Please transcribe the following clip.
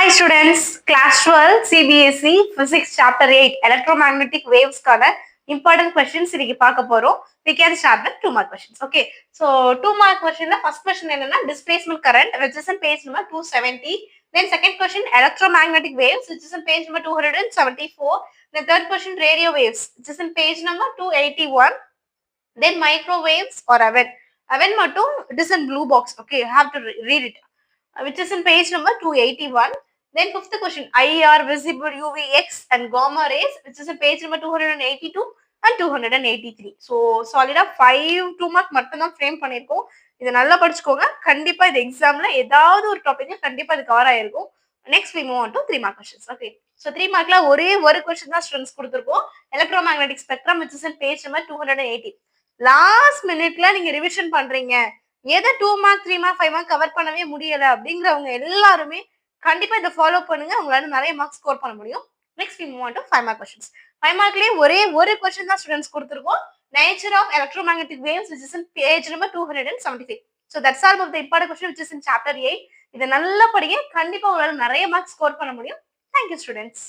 Hi students, class 12 CBSE Physics Chapter 8 Electromagnetic Waves கான important questions இன்னைக்கு பார்க்க போறோம். We can start with 2 mark questions. Okay. So 2 mark questionல first question என்னன்னா displacement current which is in page number 270. Then second question electromagnetic waves which is in page number 274. Then third question radio waves which is in page number 281. Then microwaves or oven. Oven மட்டும் it is in blue box. Okay, you have to read it. Which is in page number 281. Then fifth question, IR, visible UVX and gamma rays, which is in page number 282 and 283. So, solid 5 2 mark மட்டும் தான் frame பண்ணிருக்கோம். இதை நல்லா படிச்சுக்கோங்க. கண்டிப்பா இந்த எக்ஸாம்ல ஏதாவது ஒரு டாபிக்ல கண்டிப்பா இது கவர் ஆயிருக்கும். Next we move on to 3 mark questions. Okay. So 3 markல ஒரே ஒரு question தான் ஸ்டூடண்ட்ஸ் கொடுத்திருக்கோம். Electromagnetic spectrum which is in page number 280. Last மினிட்ல நீங்க ரிவிஷன் பண்றீங்க, எதை 2 மார்க் 3 மார்க் 5 மார்க் கவர் பண்ணவே முடியல அப்படிங்கிறவங்க எல்லாருமே கண்டிப்பா இதை ஃபாலோ பண்ணுங்க. உங்களால நிறைய மார்க் ஸ்கோர் பண்ண முடியும். Next we move on to 5 mark questions. 5 மார்க்லயே ஒரே ஒரு கொஸ்டின் தான் ஸ்டூடண்ட்ஸ் கொடுத்திருக்கோம். Nature of electromagnetic waves which is in page number 275. So that's all about the important question which is in chapter 8. இதை நல்லா படிங்க. கண்டிப்பா உங்களால நிறைய மார்க் ஸ்கோர் பண்ண முடியும். Thank you students.